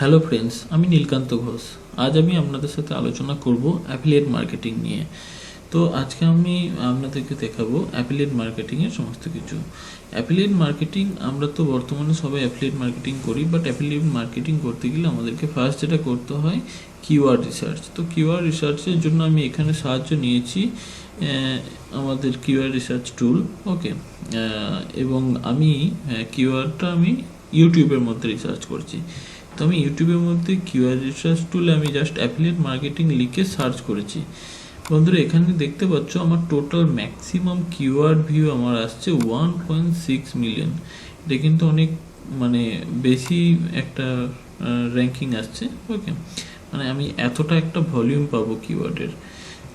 Hello friends, আমি নীলকান্ত ঘোষ। আজ আমি আপনাদের সাথে আলোচনা করব অ্যাফিলিয়েট মার্কেটিং নিয়ে। তো আজকে আমি আপনাদেরকে দেখাবো অ্যাফিলিয়েট মার্কেটিংয়ের সমস্ত কিছু। অ্যাফিলিয়েট মার্কেটিং, আমরা তো বর্তমানে সবাই অ্যাফিলিয়েট মার্কেটিং করি, বাট অ্যাফিলিয়েট মার্কেটিং করতে গেলে আমাদেরকে ফার্স্ট যেটা করতে হয় কিওয়ার্ড রিসার্চ। তো কিওয়ার্ড রিসার্চের জন্য আমি এখানে সাহায্য নিয়েছি আমাদের কিওয়ার্ড রিসার্চ টুল। ওকে, এবং আমি কিওয়ার্ডটা আমি ইউটিউবের মধ্যে রিসার্চ করছি। তো আমি ইউটিউবের মধ্যে কিওয়ার্ড রিসার্চ টুলে আমি জাস্ট অ্যাফিলিয়েট মার্কেটিং লিখে সার্চ করেছি। বন্ধুরা, এখানে দেখতে পাচ্ছ আমার টোটাল ম্যাক্সিমাম কিওয়ার্ড ভিউ আমার আসছে 1.6 মিলিয়ন। এটা কিন্তু অনেক বেশি একটা র্যাঙ্কিং আসছে। ওকে, আমি এতটা একটা ভলিউম পাবো কিওয়ার্ডের।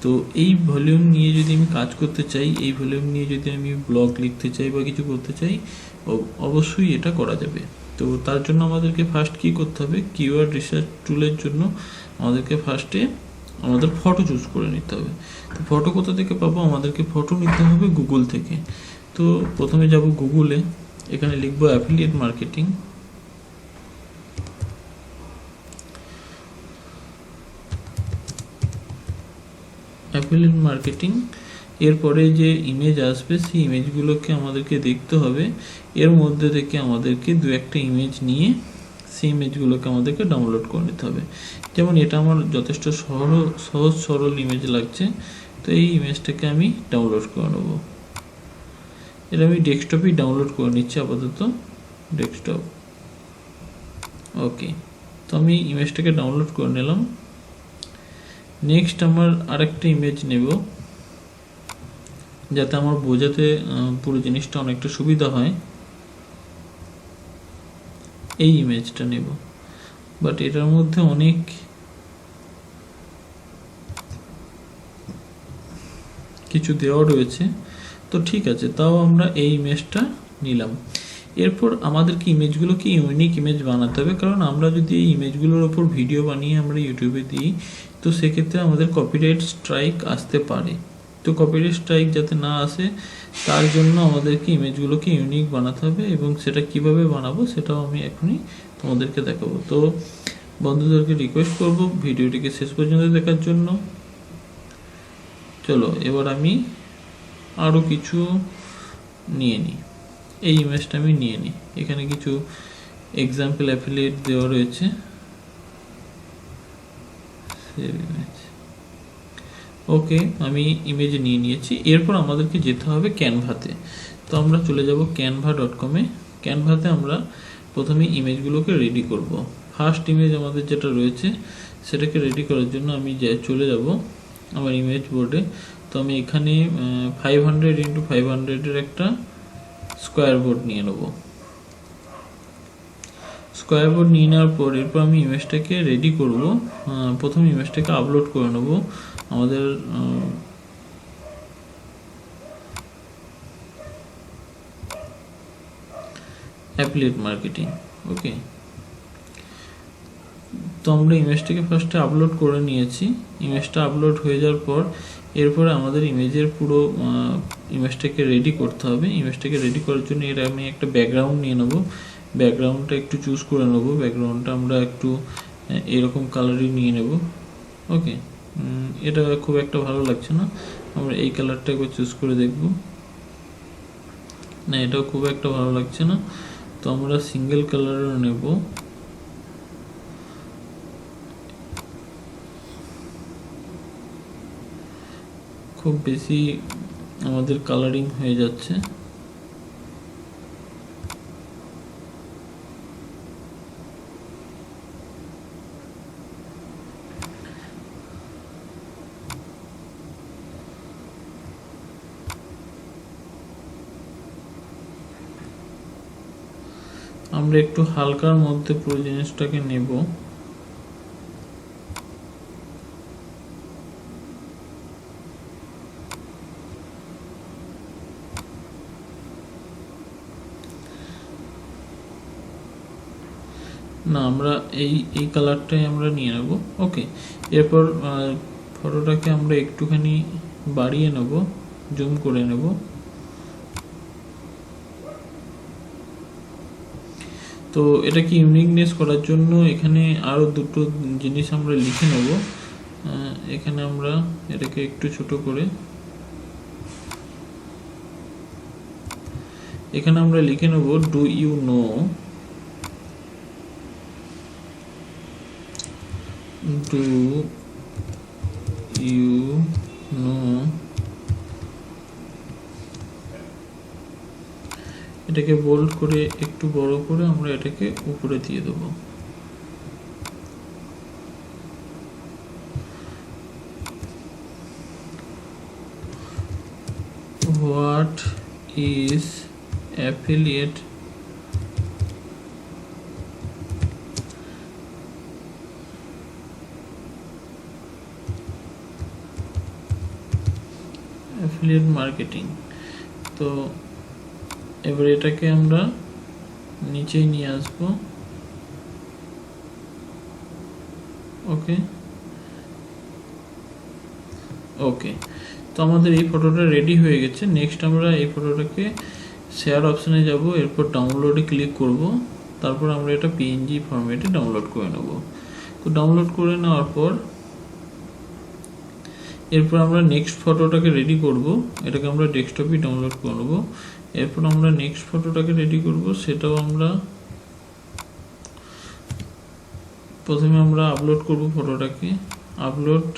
তো এই ভলিউম নিয়ে যদি আমি কাজ করতে চাই, এই ভলিউম নিয়ে যদি আমি ব্লগ লিখতে চাই বা কিছু করতে চাই, অবশ্যই এটা করা যাবে। তো তার জন্য আমাদেরকে ফার্স্ট কী করতে হবে, কিওয়ার্ড রিসার্চ টুলের জন্য আমাদেরকে ফার্স্টে আমাদের ফটো চুজ করে নিতে হবে। তো ফটো কোথা থেকে পাবো? আমাদেরকে ফটো নিতে হবে গুগল থেকে। তো প্রথমে যাব গুগলে, এখানে লিখবো অ্যাফিলিয়েট মার্কেটিং। অ্যাফিলিয়েট মার্কেটিং, এরপরে যে ইমেজ আসবে সেই ইমেজগুলোকে আমাদেরকে দেখতে হবে। এর মধ্যে থেকে আমাদেরকে দু একটা ইমেজ নিয়ে সেই ইমেজগুলোকে আমাদেরকে ডাউনলোড করে নিতে হবে। যেমন এটা আমার যথেষ্ট সহজ সরল ইমেজ লাগছে, তো এই ইমেজটাকে আমি ডাউনলোড করে নেব। এটা আমি ডেস্কটপেই ডাউনলোড করে নিচ্ছি আপাতত, ডেস্কটপ। ওকে, তো আমি ইমেজটাকে ডাউনলোড করে নিলাম। নেক্সট আমার আরেকটা ইমেজ নেব, যাতে আমার বোঝাতে পুরো জিনিসটা অনেকটা সুবিধা হয়। এই ইমেজটা নেব, বাট এটার মধ্যে অনেক কিছু দেওয়া রয়েছে, তো ঠিক আছে, তাও আমরা এই ইমেজটা নিলাম। এরপর আমাদেরকে ইমেজগুলোকে ইউনিক ইমেজ বানাতে হবে, কারণ আমরা যদি এই ইমেজগুলোর ওপর ভিডিও বানিয়ে আমরা ইউটিউবে দিই, তো সেক্ষেত্রে আমাদের কপিরাইট স্ট্রাইক আসতে পারে। তো কপিরাইট স্ট্রাইক যাতে না আসে, তার জন্য আমাদেরকে ইমেজগুলোকে ইউনিক বানাতে হবে, এবং সেটা কিভাবে বানাবো সেটাও আমি এখনই তোমাদেরকে দেখাবো। তো বন্ধুদেরকে রিকোয়েস্ট করব ভিডিওটিকে শেষ পর্যন্ত দেখার জন্য। চলো, এবার আমি আরও কিছু নিয়ে নিই। এই ইমেজটা আমি নিয়ে নিই, এখানে কিছু এক্সাম্পল অ্যাফিলিয়েট দেওয়া রয়েছে। ওকে, আমি ইমেজ নিয়ে নিয়েছি। এরপর আমাদেরকে যেতে হবে ক্যানভাতে। তো আমরা চলে যাব canva.com-এ। ক্যানভাতে আমরা প্রথমে ইমেজগুলোকে রেডি করব। ফার্স্ট ইমেজ আমাদের যেটা রয়েছে সেটাকে রেডি করার জন্য আমি চলে যাব আমার ইমেজ বোর্ডে। তো আমি এখানে 500x500-এর একটা স্কোয়ার বোর্ড নিয়ে নেব। স্কোয়ার বোর্ড নিয়ে নেওয়ার পর এরপর আমি ইমেজটাকে রেডি করব। প্রথমে ইমেজটাকে আপলোড করে নেব আমাদের অ্যাফিলিয়েট মার্কেটিং। ওকে, তো আমরা ইমেজটাকে ফার্স্টে আপলোড করে নিয়েছি। ইমেজটা আপলোড হয়ে যাওয়ার পর এরপরে আমাদের ইমেজের পুরো ইমেজটাকে রেডি করতে হবে। ইমেজটাকে রেডি করার জন্য এর আমি একটা ব্যাকগ্রাউন্ড নিয়ে নেব। ব্যাকগ্রাউন্ডটা একটু চুজ করে নেব। ব্যাকগ্রাউন্ডটা আমরা একটু এরকম কালারই নিয়ে নেব। ওকে, এটা খুব একটা ভালো লাগছে না, আমরা এই কালারটা একবার চুজ করে দেখব। না, এটাও খুব একটা ভালো লাগছে না, তো আমরা সিঙ্গেল কালারও নেব। খুব বেশি আমাদের কালারিং হয়ে যাচ্ছে। আমরা একটু হালকার মধ্যে পুরো জিনিসটাকে নেব। না, আমরা এই কালারটাই আমরা নিয়ে নেব। ওকে, এরপর ফটোটাকে আমরা একটুখানি বাড়িয়ে নেব, জুম করে নেব। তো এটাকে ইউনিকনেস করার জন্য এখানে আরও দুটো জিনিস আমরা লিখে নেব। এখানে আমরা এটাকে একটু ছোট করে এখানে আমরা লিখে নেব do you know, do you know, এটাকে বোল্ড করে একটু বড় করে আমরা এটাকে উপরে দিয়ে দেব। What is affiliate marketing. তো এবার এটাকে আমরা নিচেই নিয়ে আসবো। ওকে ওকে, তো আমাদের এই ফটোটা রেডি হয়ে গেছে। নেক্সট আমরা এই ফটোটাকে শেয়ার অপশানে যাব, এরপর ডাউনলোডে ক্লিক করব, তারপর আমরা এটা পিএনজি ফরম্যাটে ডাউনলোড করে নেব। তো ডাউনলোড করে নেওয়ার পর এরপর আমরা নেক্সট ফটোটাকে রেডি করব, এটাকে আমরা ডেস্কটপে ডাউনলোড করে নেব। এরপর আমরা নেক্সট ফটোটাকে রেডি করব, সেটাও আমরা প্রথমে আমরা আপলোড করব ফটোটাকে, আপলোড,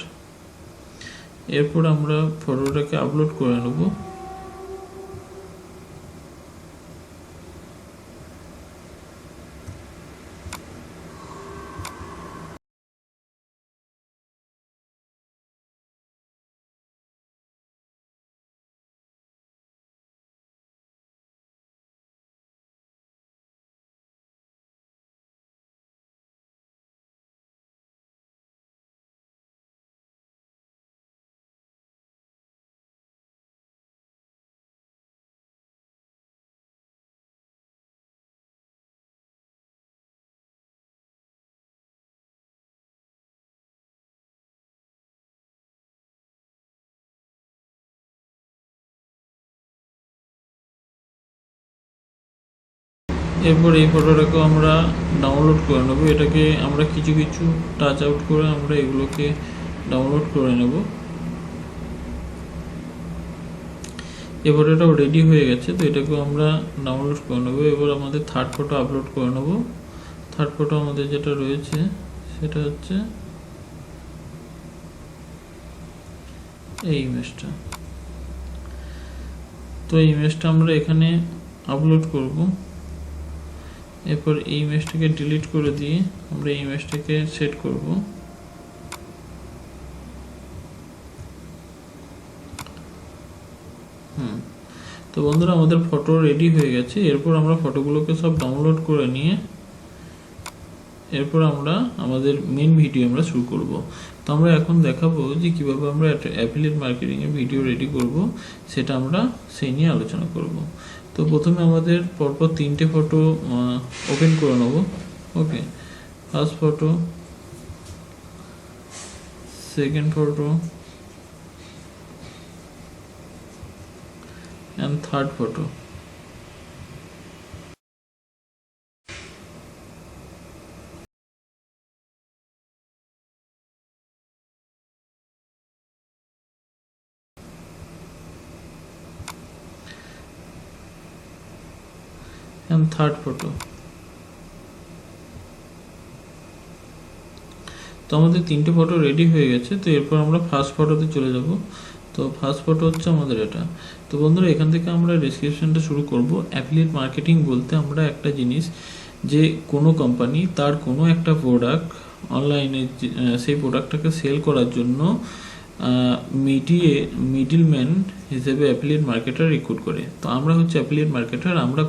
এরপর আমরা ফটোটাকে আপলোড করে নেব। এরপর এই ফটোটাকেও আমরা ডাউনলোড করে নেব। এটাকে আমরা কিছু কিছু টাচ আউট করে আমরা এগুলোকে ডাউনলোড করে নেব। এবার এটাও রেডি হয়ে গেছে, তো এটাকেও আমরা ডাউনলোড করে নেব। এবার আমাদের থার্ড ফটো আপলোড করে নেব। থার্ড ফটো আমাদের যেটা রয়েছে সেটা হচ্ছে এই ইমেজটা। তো এই ইমেজটা আমরা এখানে আপলোড করব। এরপর এই ইমেজটাকে ডিলিট করে দিয়ে আমরা এই ইমেজটাকে সেট করব। তো বন্ধুরা, আমাদের ফটো রেডি হয়ে গেছে। এরপর আমরা ফটোগুলোকে সব ডাউনলোড করে নিয়ে এরপর আমরা আমাদের মেন ভিডিও আমরা শুরু করব। তো আমরা এখন দেখাবো যে কিভাবে আমরা অ্যাফিলিয়েট মার্কেটিংয়ের ভিডিও রেডি করব, সেটা আমরা সেই নিয়ে আলোচনা করব। তো প্রথমে আমাদের পরপর 3টে ফটো ওপেন করে নেব। Okay, first photo, second photo and third photo. And third photo. তো আমাদের 3টে ফটো রেডি হয়ে গেছে। তো এরপর আমরা ফার্স্ট ফটোতে চলে যাব। তো ফার্স্ট ফটো হচ্ছে আমাদের এটা। তো বন্ধুরা, এখান থেকে আমরা ডেসক্রিপশনটা শুরু করব। অ্যাফিলিয়েট মার্কেটিং বলতে আমরা একটা জিনিস, যে কোনো কোম্পানি তার কোনো একটা প্রোডাক্ট অনলাইনে সেই প্রোডাক্টটাকে সেল করার জন্য মিডিলম্যান হিসেবে অ্যাফিলিয়েট মার্কেটার রিক্রুট করে। তো আমরা হচ্ছে অ্যাফিলিয়েট মার্কেটার। আমরা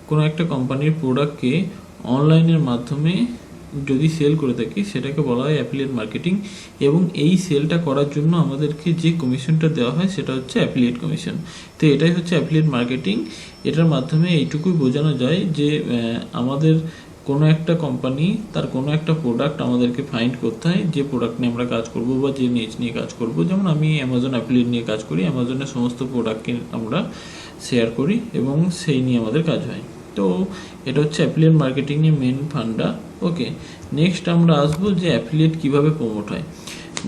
কোনো একটা কোম্পানির প্রোডাক্টকে অনলাইনের মাধ্যমে যদি সেল করে থাকি সেটাকে বলা হয় অ্যাফিলিয়েট মার্কেটিং। এবং এই সেলটা করার জন্য আমাদেরকে যে কমিশনটা দেওয়া হয় সেটা হচ্ছে অ্যাফিলিয়েট কমিশন। তো এটাই হচ্ছে অ্যাফিলিয়েট মার্কেটিং। এটার মাধ্যমে এইটুকুই বোঝানো যায় যে আমাদের কোনো একটা কোম্পানি তার কোনো একটা প্রোডাক্ট আমাদেরকে ফাইন্ড করতে হয়, যে প্রোডাক্ট নিয়ে আমরা কাজ করব বা যে নিচ নিয়ে কাজ করব। যেমন আমি অ্যামাজন অ্যাফিলিয়েট নিয়ে কাজ করি, অ্যামাজনের সমস্ত প্রোডাক্টকে আমরা শেয়ার করি এবং সেই নিয়ে আমাদের কাজ হয়। তো এটা হচ্ছে অ্যাফিলিয়েট মার্কেটিংয়ের মেন ফান্ডা। ওকে, নেক্সট আমরা আসবো যে অ্যাফিলিয়েট কিভাবে প্রমোট হয়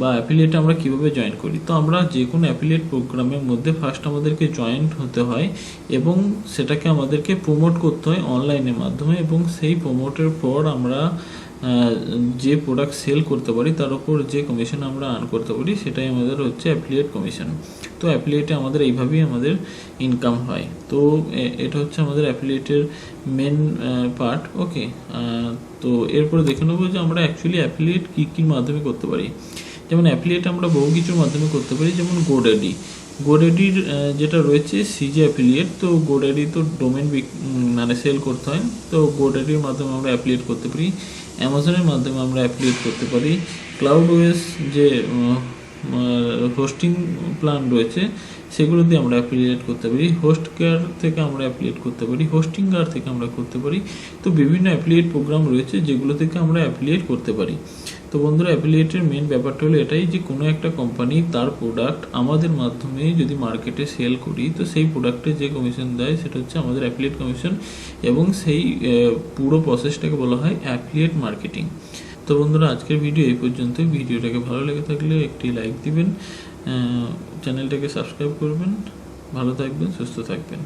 বা অ্যাফিলিয়েটে আমরা কিভাবে জয়েন করি। তো আমরা যে কোনো অ্যাফিলিয়েট প্রোগ্রামের মধ্যে ফার্স্ট আমাদেরকে জয়েন্ট হতে হয় এবং সেটাকে আমাদেরকে প্রমোট করতে হয় অনলাইনের মাধ্যমে, এবং সেই প্রমোটের পর আমরা যে প্রোডাক্ট সেল করতে পারি তার উপর যে কমিশন আমরা আর্ন করতে পারি সেটাই আমাদের হচ্ছে অ্যাফিলিয়েট কমিশন। তো অ্যাফিলিয়েটে আমাদের এইভাবেই আমাদের ইনকাম হয়। তো এটা হচ্ছে আমাদের অ্যাফিলিয়েটের মেন পার্ট। ওকে, তো এরপরে দেখে নেবো যে আমরা অ্যাকচুয়ালি অ্যাফিলিয়েট কী কী মাধ্যমে করতে পারি। যেমন অ্যাফিলিয়েট আমরা বহু কিছুর মাধ্যমে করতে পারি, যেমন গোড্যাডির যেটা রয়েছে সিজে অ্যাফিলিয়েট। তো গোড্যাডি তো ডোমেন মানে সেল করতে হয়, তো গোড্যাডির মাধ্যমে আমরা অ্যাফিলিয়েট করতে পারি। অ্যামাজনের মাধ্যমে আমরা অ্যাফিলিয়েট করতে পারি। ক্লাউড ওয়েস যে হোস্টিং প্ল্যান রয়েছে সেগুলো দিয়ে আমরা অ্যাফিলিয়েট করতে পারি। হোস্ট কেয়ার থেকে আমরা অ্যাফিলিয়েট করতে পারি, হোস্টিং কার থেকে আমরা করতে পারি। তো বিভিন্ন অ্যাফিলিয়েট প্রোগ্রাম রয়েছে যেগুলো থেকে আমরা অ্যাফিলিয়েট করতে পারি। তো বন্ধুরা, অ্যাফিলিয়েটের মেন ব্যাপারটা হলো এটাই যে কোনো একটা কোম্পানি তার প্রোডাক্ট আমাদের মাধ্যমে যদি মার্কেটে সেল করি তো সেই প্রোডাক্টে যে কমিশন দেয় সেটা হচ্ছে আমাদের অ্যাফিলিয়েট কমিশন, এবং সেই পুরো প্রসেসটাকে বলা হয় অ্যাফিলিয়েট মার্কেটিং। তো বন্ধুরা, আজকের ভিডিও এই পর্যন্ত। ভিডিওটাকে ভালো লেগে থাকলে একটি লাইক দিবেন, চ্যানেলটাকে সাবস্ক্রাইব করবেন। ভালো থাকবেন, সুস্থ থাকবেন।